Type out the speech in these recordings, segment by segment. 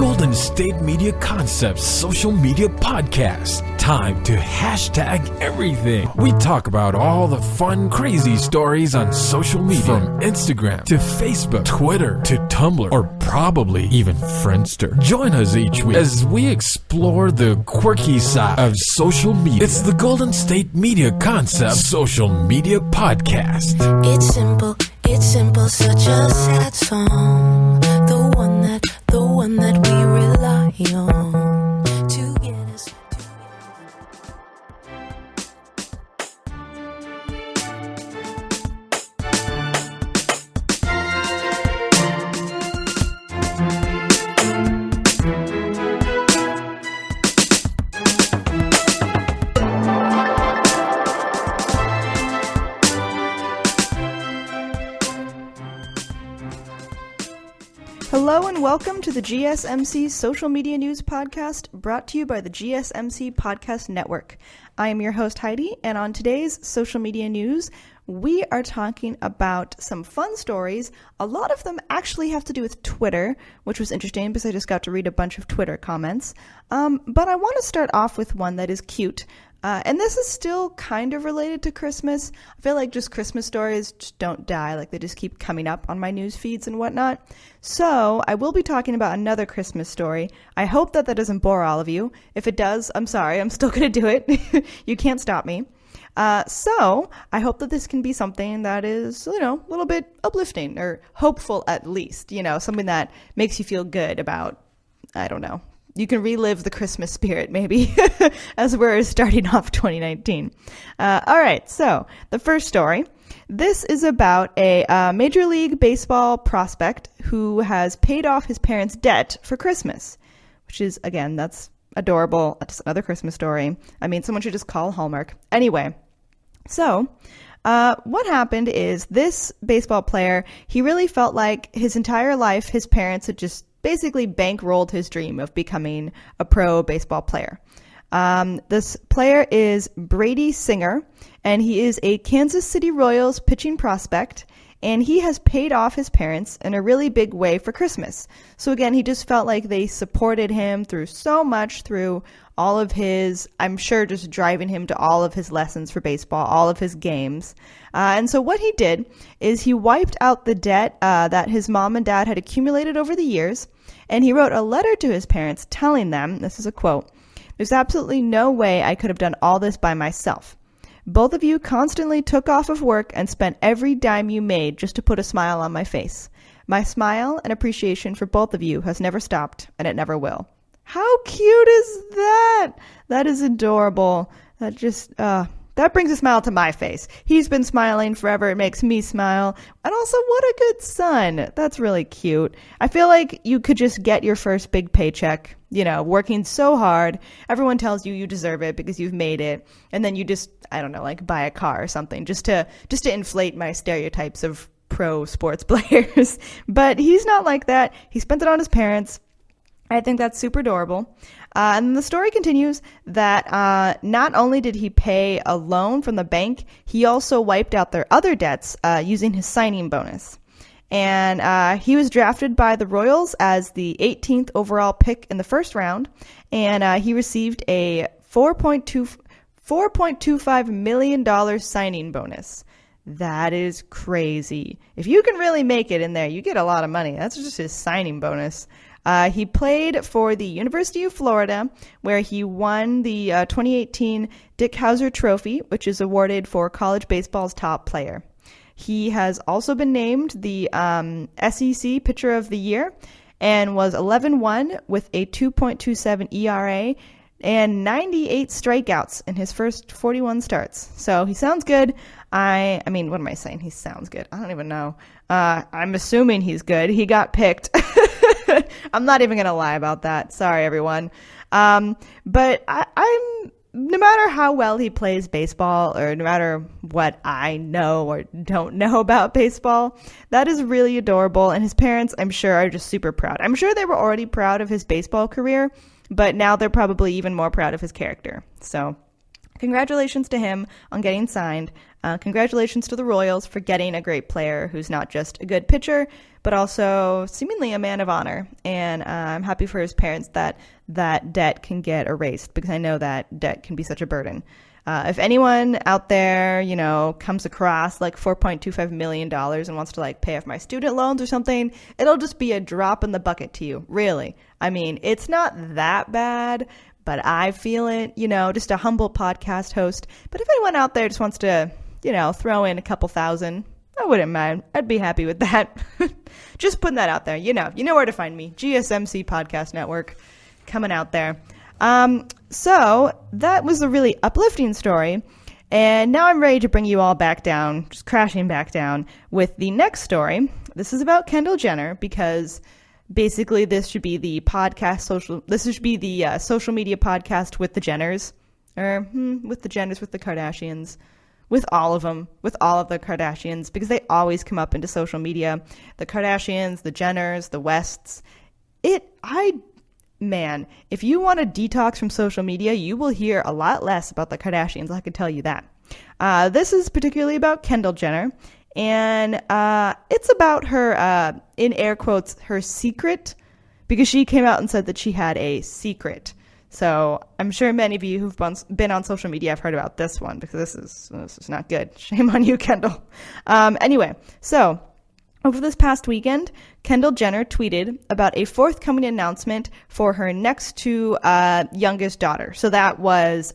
Golden State Media Concepts social media podcast. Time to hashtag everything. We talk about all the fun, crazy stories on social media. From Instagram to Facebook, Twitter to Tumblr, or probably even Friendster. Join us each week as we explore the quirky side of social media. It's the Golden State Media Concepts social media podcast. It's simple, such a sad song. The one that we rely on to get us. Hello and welcome to the GSMC Social Media News Podcast, brought to you by the GSMC Podcast Network. I am your host Heidi, and on today's social media news, we are talking about some fun stories. A lot of them actually have to do with Twitter, which was interesting because I just got to read a bunch of Twitter comments. But I want to start off with one that is cute. And this is still kind of related to Christmas. I feel like just Christmas stories just don't die. Like they just keep coming up on my news feeds and whatnot. So I will be talking about another Christmas story. I hope that doesn't bore all of you. If it does, I'm sorry. I'm still going to do it. You can't stop me. So I hope that this can be something that is, a little bit uplifting or hopeful at least, something that makes you feel good about, I don't know. You can relive the Christmas spirit, maybe, as we're starting off 2019. All right, so the first story. This is about a Major League Baseball prospect who has paid off his parents' debt for Christmas, which is, again, that's adorable. That's another Christmas story. I mean, someone should just call Hallmark. Anyway, so what happened is this baseball player, he really felt like his entire life his parents had just basically bankrolled his dream of becoming a pro baseball player. This player is Brady Singer, and he is a Kansas City Royals pitching prospect, and he has paid off his parents in a really big way for Christmas. So again, he just felt like they supported him through so much, through all of his, I'm sure, just driving him to all of his lessons for baseball, all of his games. And so what he did is he wiped out the debt that his mom and dad had accumulated over the years, and he wrote a letter to his parents telling them, this is a quote, "There's absolutely no way I could have done all this by myself. Both of you constantly took off of work and spent every dime you made just to put a smile on my face. My smile and appreciation for both of you has never stopped, and it never will." How cute is that? That is adorable. That just, that brings a smile to my face. He's been smiling forever. It makes me smile. And also, what a good son. That's really cute. I feel like you could just get your first big paycheck, working so hard. Everyone tells you deserve it because you've made it. And then you just, I don't know, like buy a car or something just to inflate my stereotypes of pro sports players. But he's not like that. He spent it on his parents. I think that's super adorable. And the story continues that not only did he pay a loan from the bank, he also wiped out their other debts using his signing bonus. And he was drafted by the Royals as the 18th overall pick in the first round. And he received a $4.25 million signing bonus. That is crazy. If you can really make it in there, you get a lot of money. That's just his signing bonus. He played for the University of Florida, where he won the 2018 Dick Howser Trophy, which is awarded for college baseball's top player. He has also been named the SEC Pitcher of the Year and was 11-1 with a 2.27 ERA and 98 strikeouts in his first 41 starts. So he sounds good. I mean, what am I saying? He sounds good. I don't even know. I'm assuming he's good. He got picked. I'm not even going to lie about that. Sorry, everyone. But I'm no matter how well he plays baseball, or no matter what I know or don't know about baseball, that is really adorable. And his parents, I'm sure, are just super proud. I'm sure they were already proud of his baseball career, but now they're probably even more proud of his character. So congratulations to him on getting signed. Congratulations to the Royals for getting a great player who's not just a good pitcher, but also seemingly a man of honor. And I'm happy for his parents that that debt can get erased, because I know that debt can be such a burden. If anyone out there, comes across like $4.25 million and wants to like pay off my student loans or something, it'll just be a drop in the bucket to you, really. I mean, it's not that bad, but I feel it, just a humble podcast host. But if anyone out there just wants to, throw in a couple thousand, I wouldn't mind. I'd be happy with that. Just putting that out there. You know where to find me. GSMC Podcast Network coming out there. So that was a really uplifting story. And now I'm ready to bring you all back down, just crashing back down with the next story. This is about Kendall Jenner, because basically this should be the social media podcast with the Jenners, or with the Jenners, with the Kardashians, with all of them, with all of the Kardashians, because they always come up into social media. The Kardashians, the Jenners, the Wests. Man, if you want to detox from social media, you will hear a lot less about the Kardashians, I can tell you that. This is particularly about Kendall Jenner, and it's about her, in air quotes, her secret, because she came out and said that she had a secret. So I'm sure many of you who've been on social media have heard about this one, because this is not good. Shame on you, Kendall. Anyway, so over this past weekend, Kendall Jenner tweeted about a forthcoming announcement for her next to youngest daughter. So that was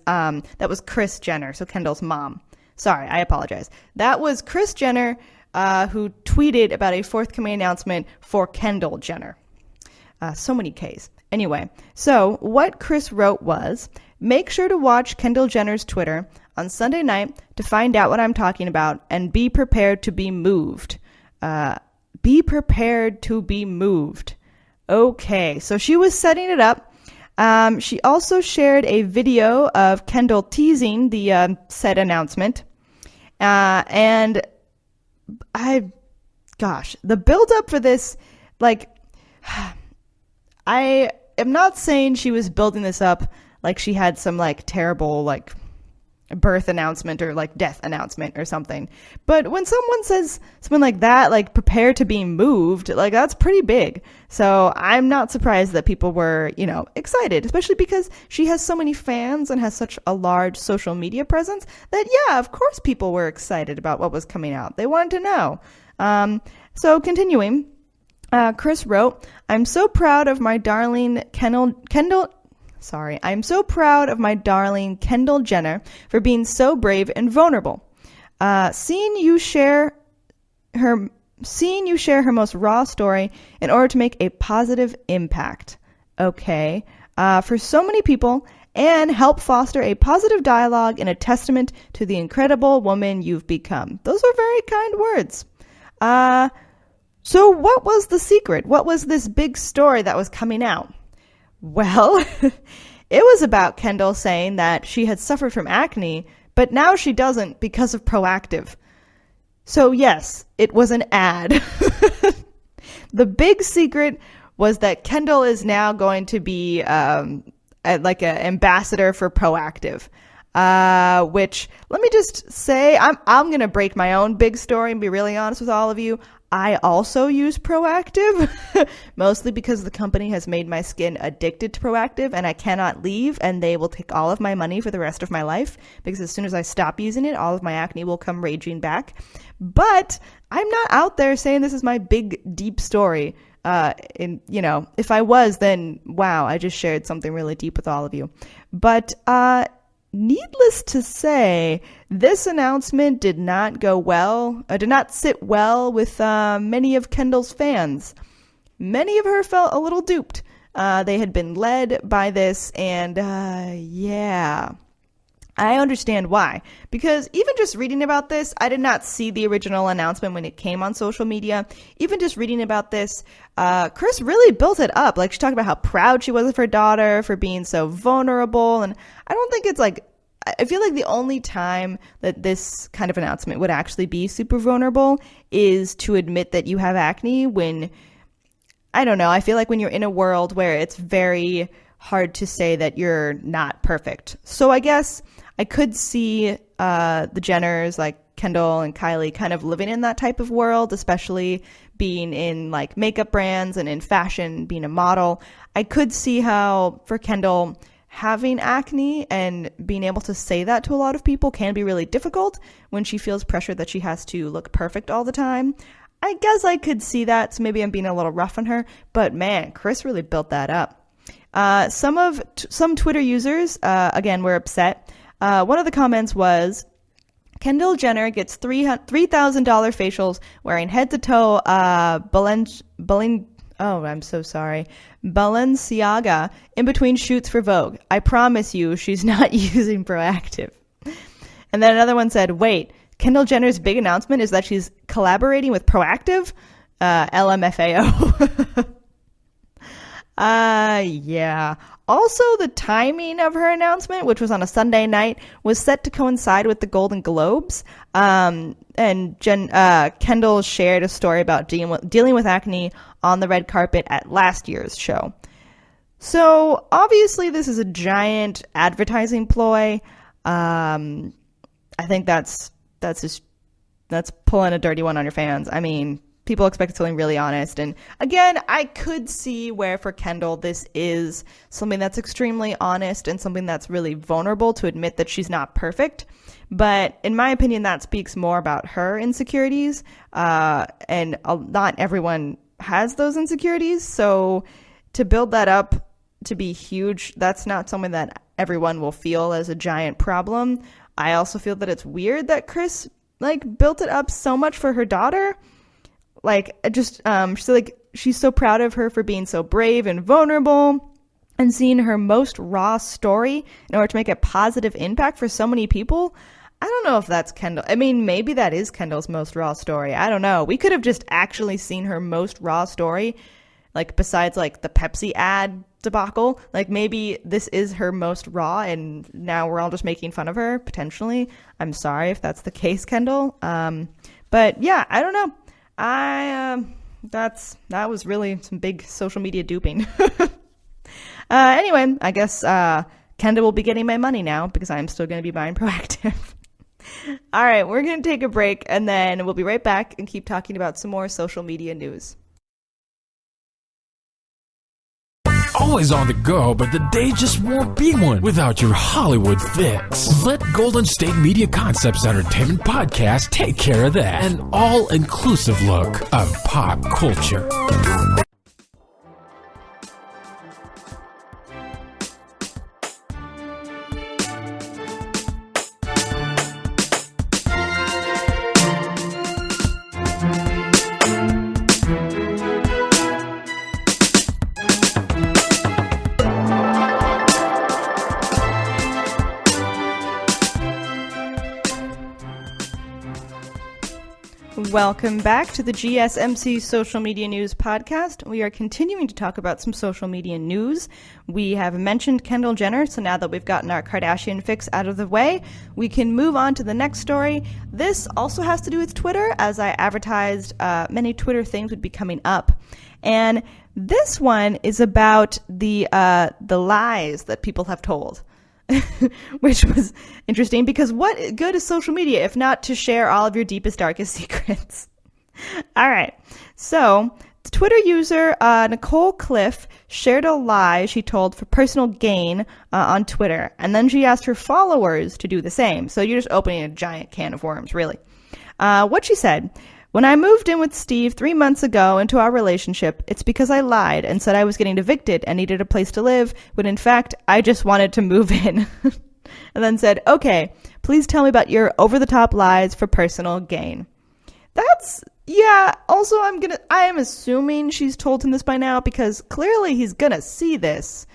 Kris Jenner, so Kendall's mom. Sorry, I apologize. That was Kris Jenner who tweeted about a forthcoming announcement for Kendall Jenner. So many Ks. Anyway, so what Kris wrote was, make sure to watch Kendall Jenner's Twitter on Sunday night to find out what I'm talking about, and be prepared to be moved. Be prepared to be moved. Okay, so she was setting it up. She also shared a video of Kendall teasing the said announcement. And the build up for this, I am not saying she was building this up like she had some terrible birth announcement or death announcement or something. But when someone says something like that, prepare to be moved, that's pretty big. So I'm not surprised that people were, excited, especially because she has so many fans and has such a large social media presence that, yeah, of course people were excited about what was coming out. They wanted to know. So continuing, Kris wrote, I'm so proud of my darling I'm so proud of my darling Kendall Jenner for being so brave and vulnerable. Seeing you share her most raw story in order to make a positive impact. Okay. For so many people, and help foster a positive dialogue and a testament to the incredible woman you've become. Those are very kind words. So what was the secret? What was this big story that was coming out? Well, it was about Kendall saying that she had suffered from acne, but now she doesn't because of Proactive. So yes, it was an ad. The big secret was that Kendall is now going to be an ambassador for Proactive. Which, let me just say, I'm going to break my own big story and be really honest with all of you. I also use Proactive, mostly because the company has made my skin addicted to Proactive and I cannot leave, and they will take all of my money for the rest of my life, because as soon as I stop using it, all of my acne will come raging back. But I'm not out there saying this is my big, deep story. If I was, then wow, I just shared something really deep with all of you. But needless to say, this announcement did not sit well with many of Kendall's fans. Many of her felt a little duped. They had been led by this, and yeah, I understand why. Because even just reading about this, I did not see the original announcement when it came on social media. Even just reading about this, Kris really built it up. She talked about how proud she was of her daughter for being so vulnerable. And I don't think it's I feel like the only time that this kind of announcement would actually be super vulnerable is to admit that you have acne when, I don't know, I feel like when you're in a world where it's very hard to say that you're not perfect. So I guess I could see the Jenners, like Kendall and Kylie, kind of living in that type of world, especially being in like makeup brands and in fashion, being a model. I could see how for Kendall, having acne and being able to say that to a lot of people can be really difficult when she feels pressure that she has to look perfect all the time. I guess I could see that, so maybe I'm being a little rough on her, but man, Kris really built that up. Some Twitter users, again, were upset. One of the comments was, Kendall Jenner gets $3,000 facials wearing head-to-toe Balenciaga in between shoots for Vogue. I promise you she's not using Proactive. And then another one said, wait, Kendall Jenner's big announcement is that she's collaborating with Proactive? LMFAO. Yeah. Also, the timing of her announcement, which was on a Sunday night, was set to coincide with the Golden Globes. And Kendall shared a story about dealing with acne on the red carpet at last year's show. So obviously, this is a giant advertising ploy. I think that's pulling a dirty one on your fans. I mean, people expect something really honest. And again, I could see where for Kendall, this is something that's extremely honest and something that's really vulnerable to admit that she's not perfect. But in my opinion, that speaks more about her insecurities. And not everyone has those insecurities. So to build that up to be huge, that's not something that everyone will feel as a giant problem. I also feel that it's weird that Kris built it up so much for her daughter. She's so proud of her for being so brave and vulnerable and seeing her most raw story in order to make a positive impact for so many people. I don't know if that's Kendall. I mean, maybe that is Kendall's most raw story. I don't know. We could have just actually seen her most raw story, besides the Pepsi ad debacle. Maybe this is her most raw and now we're all just making fun of her, potentially. I'm sorry if that's the case, Kendall. But yeah, I don't know. That was really some big social media duping. Anyway, I guess Kendall will be getting my money now because I'm still going to be buying Proactive. All right, we're going to take a break and then we'll be right back and keep talking about some more social media news. Always on the go, but the day just won't be one without your Hollywood fix. Let Golden State Media Concepts Entertainment Podcast take care of that. An all-inclusive look of pop culture. Welcome back to the GSMC Social Media News Podcast. We are continuing to talk about some social media news. We have mentioned Kendall Jenner, so now that we've gotten our Kardashian fix out of the way, we can move on to the next story. This also has to do with Twitter, as I advertised many Twitter things would be coming up. And this one is about the lies that people have told. Which was interesting because what good is social media if not to share all of your deepest, darkest secrets? All right. So Twitter user Nicole Cliff shared a lie she told for personal gain on Twitter. And then she asked her followers to do the same. So you're just opening a giant can of worms, really. What she said: when I moved in with Steve 3 months ago into our relationship, it's because I lied and said I was getting evicted and needed a place to live, when in fact, I just wanted to move in. And then said, okay, please tell me about your over-the-top lies for personal gain. Also, I am assuming she's told him this by now because clearly he's gonna see this.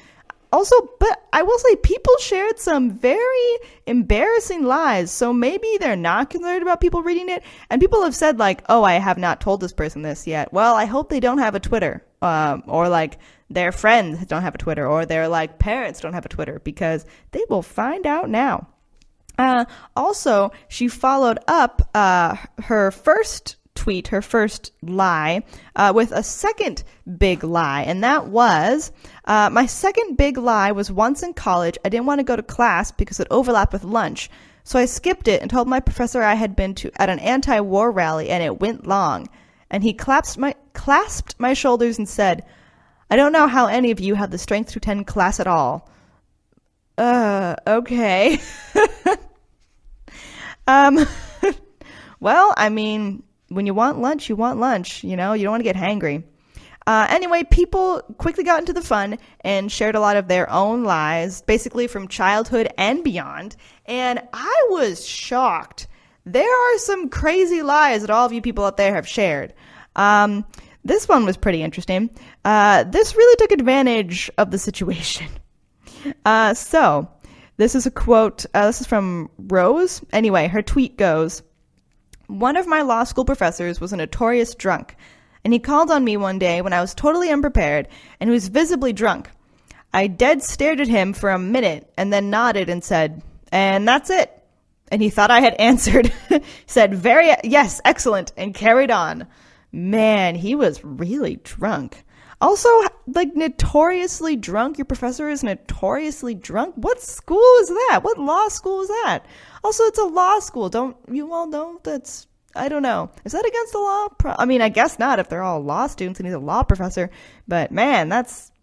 Also, but I will say people shared some very embarrassing lies, so maybe they're not concerned about people reading it. And people have said oh, I have not told this person this yet. Well, I hope they don't have a Twitter, or their friends don't have a Twitter, or their parents don't have a Twitter, because they will find out now. Also, she followed up her first tweet, her first lie, with a second big lie. And that was, my second big lie was once in college, I didn't want to go to class because it overlapped with lunch. So I skipped it and told my professor I had been at an anti-war rally and it went long. And he clasped my shoulders and said, I don't know how any of you have the strength to attend class at all. Okay. Well, I mean, when you want lunch, you want lunch. You know, you don't want to get hangry. Anyway, people quickly got into the fun and shared a lot of their own lies, basically from childhood and beyond. And I was shocked. There are some crazy lies that all of you people out there have shared. This one was pretty interesting. This really took advantage of the situation. So this is a quote. This is from Rose. Anyway, her tweet goes, one of my law school professors was a notorious drunk, and he called on me one day when I was totally unprepared and he was visibly drunk. I dead stared at him for a minute and then nodded and said, and that's it. And he thought I had answered, said, yes, excellent, and carried on. Man, he was really drunk. Also, like, notoriously drunk. Your professor is notoriously drunk. What school is that? What law school is that? Also, it's a law school. Don't you all know that's, I don't know. Is that against the law? I mean, I guess not if they're all law students and he's a law professor. But man,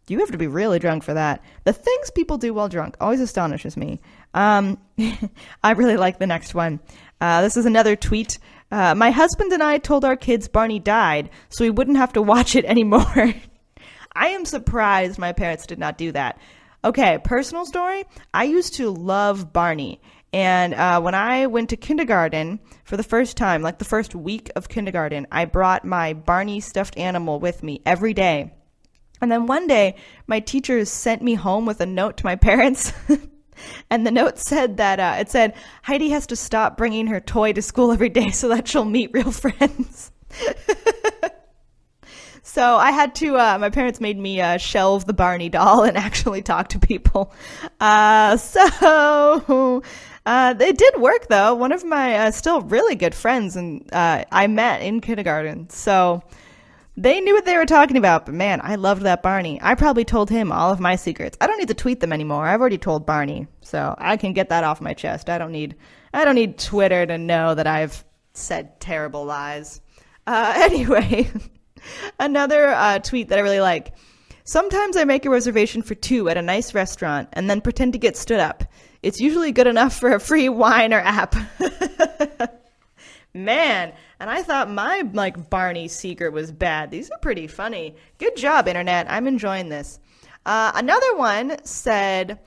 you have to be really drunk for that. The things people do while drunk always astonishes me. I really like the next one. This is another tweet. My husband and I told our kids Barney died so we wouldn't have to watch it anymore. I am surprised my parents did not do that. Okay, personal story. I used to love Barney. And when I went to kindergarten for the first time, like the first week of kindergarten, I brought my Barney stuffed animal with me every day. And then one day, my teachers sent me home with a note to my parents. And the note said that, it said, Heidi has to stop bringing her toy to school every day so that she'll meet real friends. So I had to, my parents made me shelve the Barney doll and actually talk to people. It did work, though. One of my still really good friends and I met in kindergarten. So they knew what they were talking about. But man, I loved that Barney. I probably told him all of my secrets. I don't need to tweet them anymore. I've already told Barney. So I can get that off my chest. I don't need Twitter to know that I've said terrible lies. Anyway, another tweet that I really like. Sometimes I make a reservation for 2 at a nice restaurant and then pretend to get stood up. It's usually good enough for a free wine or app. Man, and I thought my Barney secret was bad. These are pretty funny. Good job, Internet. I'm enjoying this. Another one said,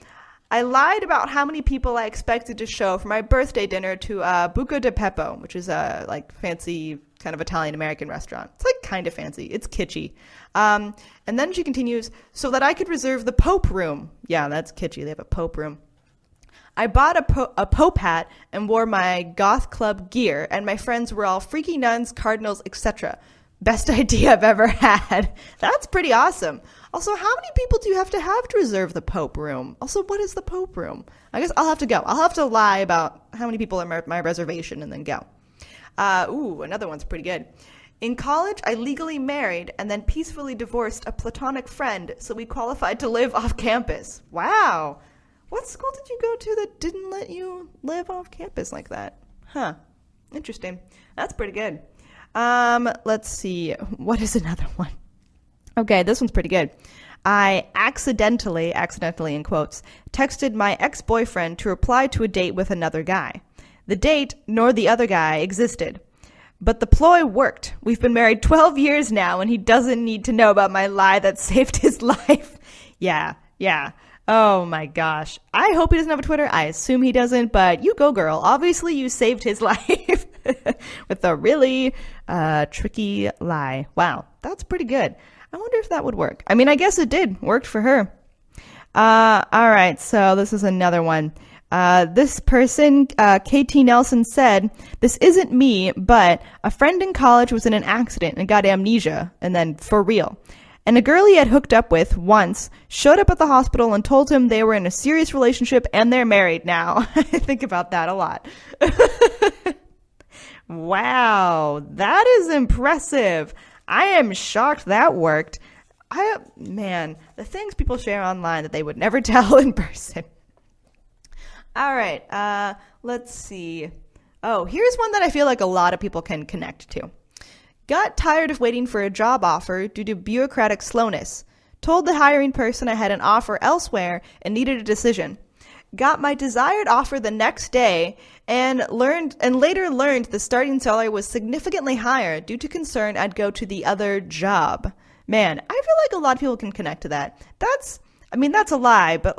I lied about how many people I expected to show for my birthday dinner to Buco de Beppo, which is a fancy kind of Italian-American restaurant. It's kind of fancy. It's kitschy. And then she continues, so that I could reserve the Pope room. Yeah, that's kitschy. They have a Pope room. I bought a Pope hat and wore my goth club gear, and my friends were all freaky nuns, cardinals, etc. Best idea I've ever had. That's pretty awesome. Also, how many people do you have to reserve the Pope room? Also, what is the Pope room? I guess I'll have to go. I'll have to lie about how many people are my reservation and then go. Another one's pretty good. In college, I legally married and then peacefully divorced a platonic friend, so we qualified to live off campus. Wow. What school did you go to that didn't let you live off campus like that? Huh. Interesting. That's pretty good. Let's see. What is another one? Okay, this one's pretty good. I accidentally in quotes, texted my ex-boyfriend to reply to a date with another guy. The date, nor the other guy, existed. But the ploy worked. We've been married 12 years now, and he doesn't need to know about my lie that saved his life. Yeah. Oh my gosh. I hope he doesn't have a Twitter. I assume he doesn't, but you go, girl. Obviously, you saved his life with a really tricky lie. Wow, that's pretty good. I wonder if that would work. I mean, I guess it did. Worked for her. All right, so this is another one. This person, KT Nelson, said, this isn't me, but a friend in college was in an accident and got amnesia, and then for real. And a girl he had hooked up with once showed up at the hospital and told him they were in a serious relationship and they're married now. I think about that a lot. Wow, that is impressive. I am shocked that worked. Man, the things people share online that they would never tell in person. All right, let's see. Oh, here's one that I feel like a lot of people can connect to. Got tired of waiting for a job offer due to bureaucratic slowness. Told the hiring person I had an offer elsewhere and needed a decision. Got my desired offer the next day and later learned the starting salary was significantly higher due to concern I'd go to the other job. Man, I feel like a lot of people can connect to that. That's a lie, but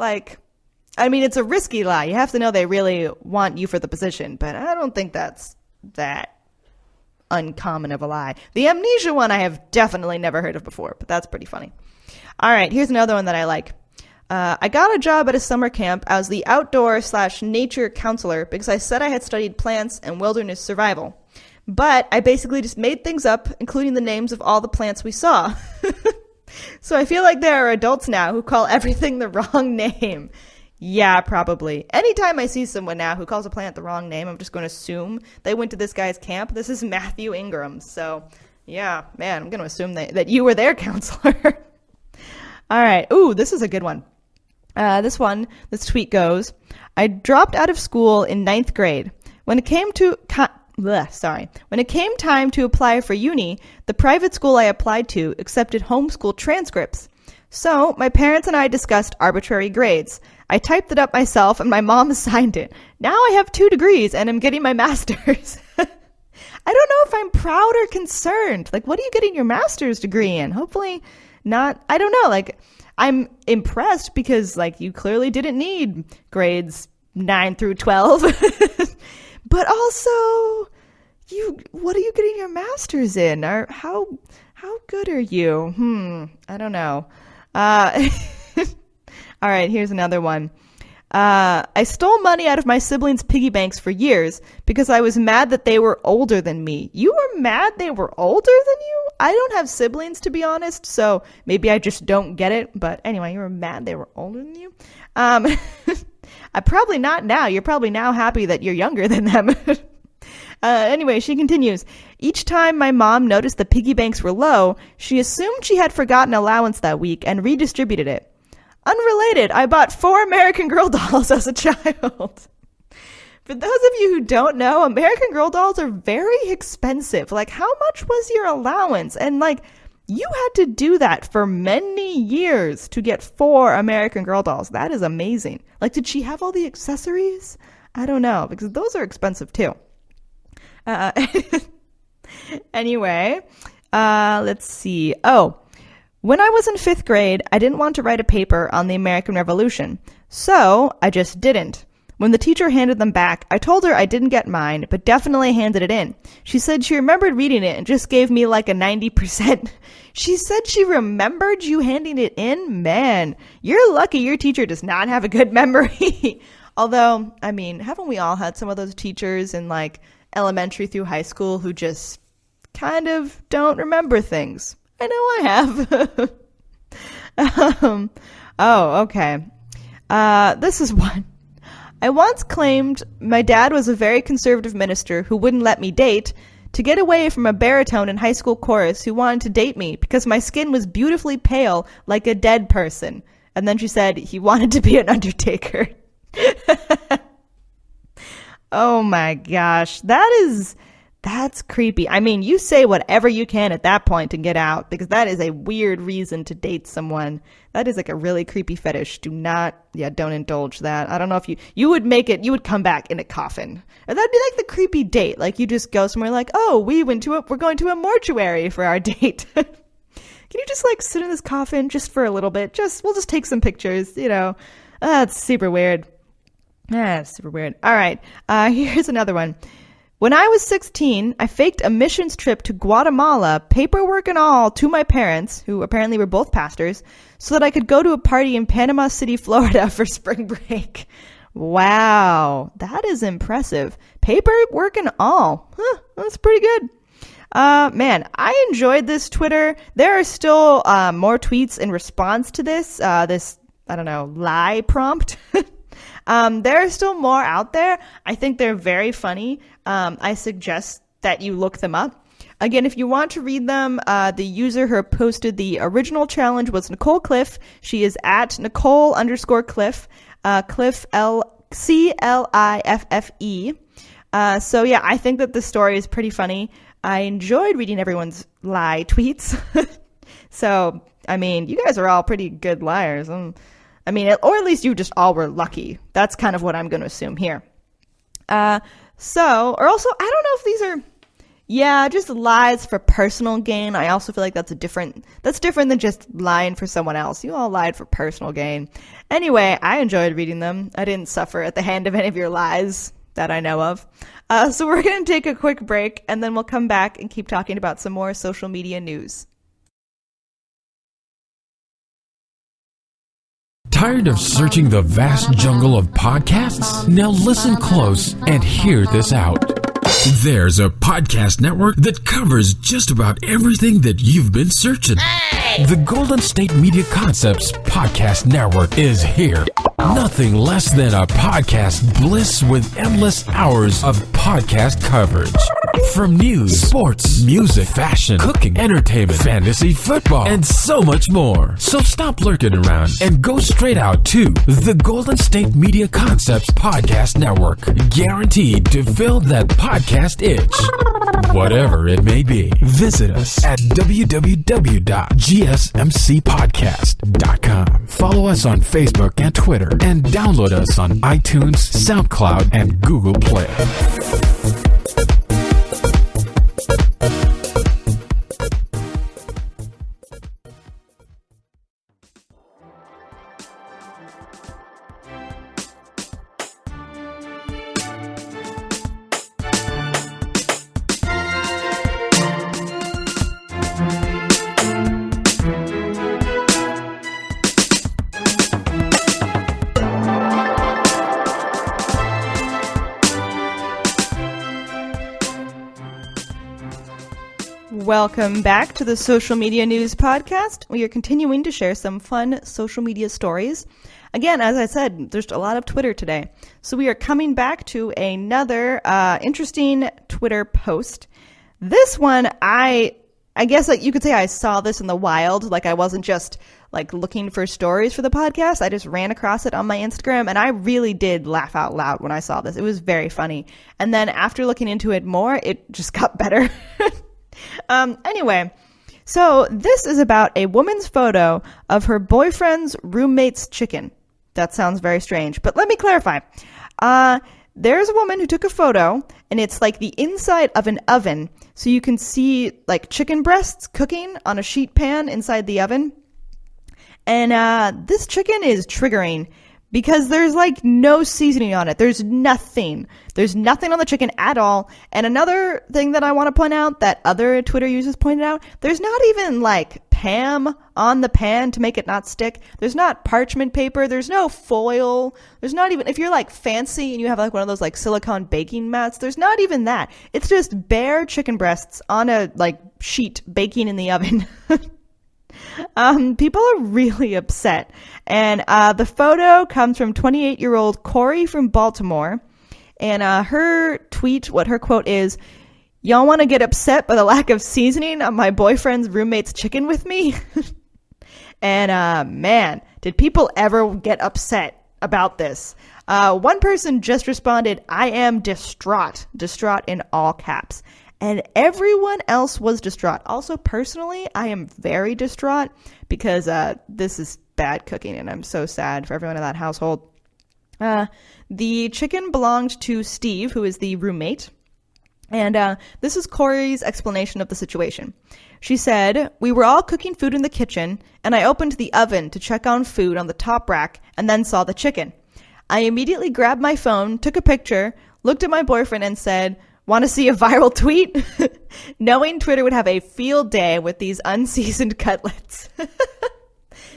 it's a risky lie. You have to know they really want you for the position, but I don't think that's that uncommon of a lie. The amnesia one I have definitely never heard of before, but that's pretty funny. All right, here's another one that I like. I got a job at a summer camp as the outdoor/nature counselor because I said I had studied plants and wilderness survival. But I basically just made things up, including the names of all the plants we saw. So I feel like there are adults now who call everything the wrong name. Yeah, probably. Anytime I see someone now who calls a plant the wrong name, I'm just going to assume they went to this guy's camp. This is Matthew Ingram. So, yeah, man, I'm going to assume that you were their counselor. All right. Ooh, this is a good one. This tweet goes, I dropped out of school in 9th grade. When it came time to apply for uni, the private school I applied to accepted homeschool transcripts. So my parents and I discussed arbitrary grades. I typed it up myself and my mom signed it. Now I have 2 degrees and I'm getting my master's. I don't know if I'm proud or concerned. What are you getting your master's degree in? Hopefully not. I don't know. I'm impressed because you clearly didn't need grades 9 through 12. But also, what are you getting your master's in? Or how good are you? I don't know. All right, here's another one. I stole money out of my siblings' piggy banks for years because I was mad that they were older than me. You were mad they were older than you? I don't have siblings, to be honest, so maybe I just don't get it. But anyway, you were mad they were older than you? Probably not now. You're probably now happy that you're younger than them. Anyway, she continues. Each time my mom noticed the piggy banks were low, she assumed she had forgotten allowance that week and redistributed it. Unrelated, I bought 4 American Girl dolls as a child. For those of you who don't know, American Girl dolls are very expensive. How much was your allowance? And you had to do that for many years to get 4 American Girl dolls. That is amazing. Did she have all the accessories? I don't know, because those are expensive too. Anyway, let's see. Oh, when I was in 5th grade, I didn't want to write a paper on the American Revolution, so I just didn't. When the teacher handed them back, I told her I didn't get mine, but definitely handed it in. She said she remembered reading it and just gave me a 90%. She said she remembered you handing it in? Man, you're lucky your teacher does not have a good memory. Although, haven't we all had some of those teachers in elementary through high school who just kind of don't remember things? I know I have. Oh, okay. This is one. I once claimed my dad was a very conservative minister who wouldn't let me date to get away from a baritone in high school chorus who wanted to date me because my skin was beautifully pale like a dead person. And then she said he wanted to be an undertaker. Oh my gosh. That's creepy. You say whatever you can at that point and get out because that is a weird reason to date someone. That is a really creepy fetish. Don't indulge that. I don't know if you would make it, you would come back in a coffin. Or that'd be the creepy date. You just go somewhere oh, we're going to a mortuary for our date. Can you just sit in this coffin just for a little bit? We'll just take some pictures, That's super weird. That's super weird. All right. Here's another one. When I was 16, I faked a missions trip to Guatemala, paperwork and all, to my parents, who apparently were both pastors, so that I could go to a party in Panama City, Florida for spring break. Wow, that is impressive. Paperwork and all. That's pretty good. Man, I enjoyed this Twitter. There are still more tweets in response to this lie prompt. There are still more out there. I think they're very funny. I suggest that you look them up. Again, if you want to read them, the user who posted the original challenge was Nicole Cliff. She is at Nicole_Cliff, Cliff CLIFFE. So yeah, I think that this story is pretty funny. I enjoyed reading everyone's lie tweets. So, I mean, you guys are all pretty good liars. Or at least you just all were lucky. That's kind of what I'm going to assume here. Or also, I don't know if these are, just lies for personal gain. I also feel like that's different than just lying for someone else. You all lied for personal gain. Anyway, I enjoyed reading them. I didn't suffer at the hand of any of your lies that I know of. So we're going to take a quick break, and then we'll come back and keep talking about some more social media news. Tired of searching the vast jungle of podcasts? Now listen close and hear this out. There's a podcast network that covers just about everything that you've been searching. Hey! The Golden State Media Concepts Podcast Network is here. Nothing less than a podcast bliss with endless hours of podcast coverage. From news, sports, music, fashion, cooking, entertainment, fantasy, football, and so much more. So stop lurking around and go straight out to the Golden State Media Concepts Podcast Network. Guaranteed to fill that podcast itch. Whatever it may be. Visit us at www.gsmcpodcast.com. Follow us on Facebook and Twitter, and download us on iTunes, SoundCloud, and Google Play. Welcome back to the Social Media News Podcast. We are continuing to share some fun social media stories. Again, as I said, there's a lot of Twitter today. So we are coming back to another interesting Twitter post. This one, I guess you could say I saw this in the wild. Like I wasn't just looking for stories for the podcast. I just ran across it on my Instagram, and I really did laugh out loud when I saw this. It was very funny. And then after looking into it more, it just got better. Anyway, so this is about a woman's photo of her boyfriend's roommate's chicken. That sounds very strange, but let me clarify. There's a woman who took a photo, and it's like the inside of an oven. So you can see chicken breasts cooking on a sheet pan inside the oven. And this chicken is triggering because there's no seasoning on it. There's nothing on the chicken at all. And another thing that I want to point out that other Twitter users pointed out, there's not even Pam on the pan to make it not stick. There's not parchment paper. There's no foil. There's not even, if you're fancy and you have one of those silicone baking mats, there's not even that. It's just bare chicken breasts on a sheet baking in the oven. People are really upset. And the photo comes from 28-year-old Corey from Baltimore. And her tweet, what her quote is, "Y'all want to get upset by the lack of seasoning on my boyfriend's roommate's chicken with me?" And man, did people ever get upset about this. One person just responded, "I am distraught." Distraught in all caps. And everyone else was distraught. Also, personally, I am very distraught because this is bad cooking, and I'm so sad for everyone in that household. The chicken belonged to Steve, who is the roommate. And this is Corey's explanation of the situation. She said, "We were all cooking food in the kitchen, and I opened the oven to check on food on the top rack and then saw the chicken. I immediately grabbed my phone, took a picture, looked at my boyfriend, and said, 'Want to see a viral tweet?' Knowing Twitter would have a field day with these unseasoned cutlets."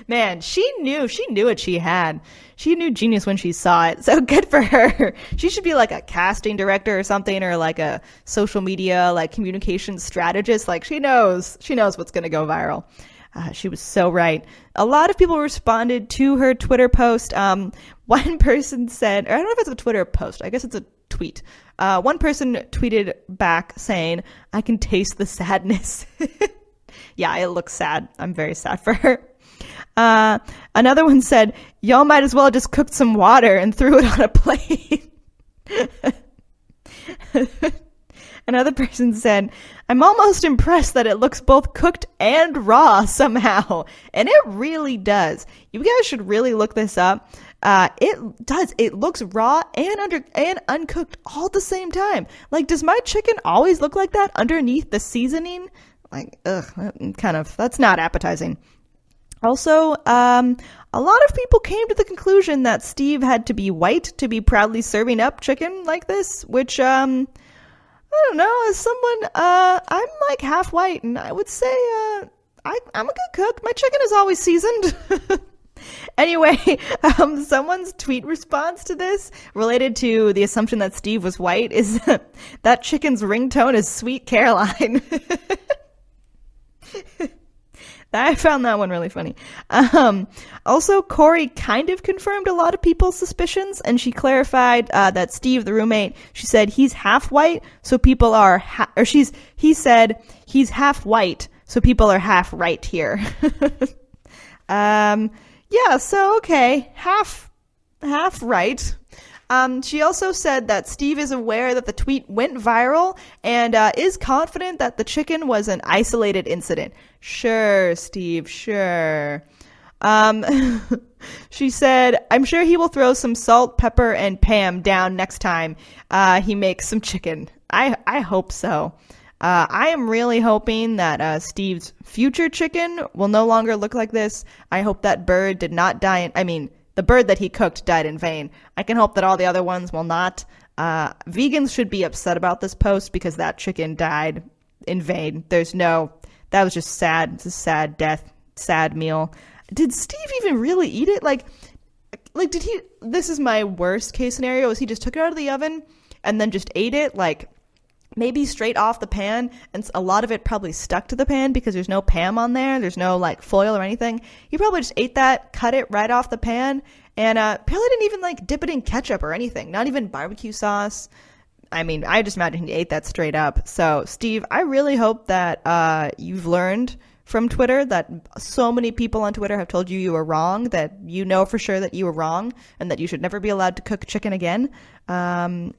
Man, she knew what she had. She knew genius when she saw it. So good for her. She should be a casting director or something, or a social media communication strategist. She knows what's going to go viral. She was so right. A lot of people responded to her Twitter post. One person said, or I don't know if it's a Twitter post. I guess it's a tweet. One person tweeted back saying, "I can taste the sadness." Yeah, it looks sad. I'm very sad for her. Another one said, "Y'all might as well just cooked some water and threw it on a plate." Another person said, "I'm almost impressed that it looks both cooked and raw somehow." And it really does. You guys should really look this up. It does. It looks raw and uncooked all at the same time. Like, does my chicken always look like that underneath the seasoning? Like, that's not appetizing. Also, a lot of people came to the conclusion that Steve had to be white to be proudly serving up chicken like this, which, I don't know, as someone, I'm like half white, and I would say, I'm a good cook. My chicken is always seasoned. Anyway, someone's tweet response to this, related to the assumption that Steve was white, is that chicken's ringtone is Sweet Caroline. I found that one really funny. Also, Corey kind of confirmed a lot of people's suspicions, and she clarified that Steve, the roommate, she said he's half white, so people are, he said he's half white, so people are half right here. Yeah, so okay, half right. She also said that Steve is aware that the tweet went viral and is confident that the chicken was an isolated incident. Sure, Steve, sure. She said, "I'm sure he will throw some salt, pepper, and Pam down next time he makes some chicken." I hope so. I am really hoping that Steve's future chicken will no longer look like this. I hope that bird did not die. The bird that he cooked died in vain. I can hope that all the other ones will not. Vegans should be upset about this post because that chicken died in vain. That was just sad. It's a sad death, sad meal. Did Steve even really eat it? Like did he, this is my worst case scenario, is he just took it out of the oven and then just ate it, like maybe straight off the pan, and a lot of it probably stuck to the pan because there's no Pam on there. There's no like foil or anything. He probably just ate that, cut it right off the pan, and probably didn't even like dip it in ketchup or anything. Not even barbecue sauce. I just imagine he ate that straight up. So Steve, I really hope that you've learned from Twitter that so many people on Twitter have told you were wrong, that you know for sure that you were wrong, and that you should never be allowed to cook chicken again. I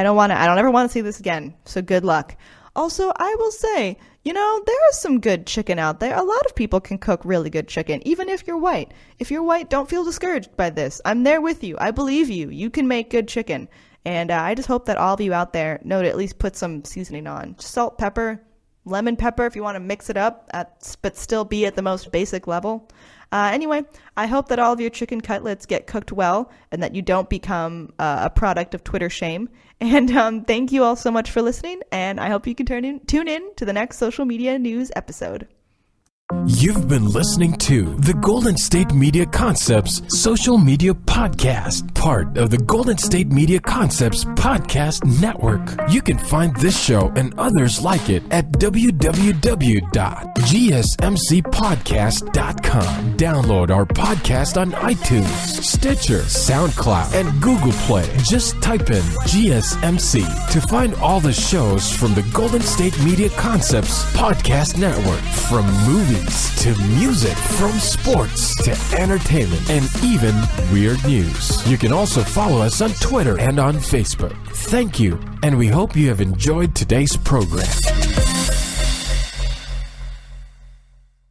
don't ever want to see this again. So good luck. Also, I will say, there is some good chicken out there. A lot of people can cook really good chicken, even if you're white. If you're white, don't feel discouraged by this. I'm there with you. I believe you. You can make good chicken. And I just hope that all of you out there know to at least put some seasoning on. Just salt, pepper, lemon pepper if you want to mix it up, but still be at the most basic level. Anyway, I hope that all of your chicken cutlets get cooked well and that you don't become a product of Twitter shame. And thank you all so much for listening, and I hope you can tune in to the next social media news episode. You've been listening to the Golden State Media Concepts Social Media Podcast, part of the Golden State Media Concepts Podcast Network. You can find this show and others like it at www.gsmcpodcast.com. Download our podcast on iTunes, Stitcher, SoundCloud, and Google Play. Just type in GSMC to find all the shows from the Golden State Media Concepts Podcast Network, from movies to music, from sports to entertainment, and even weird news. You can also follow us on Twitter and on Facebook. Thank you, and we hope you have enjoyed today's program.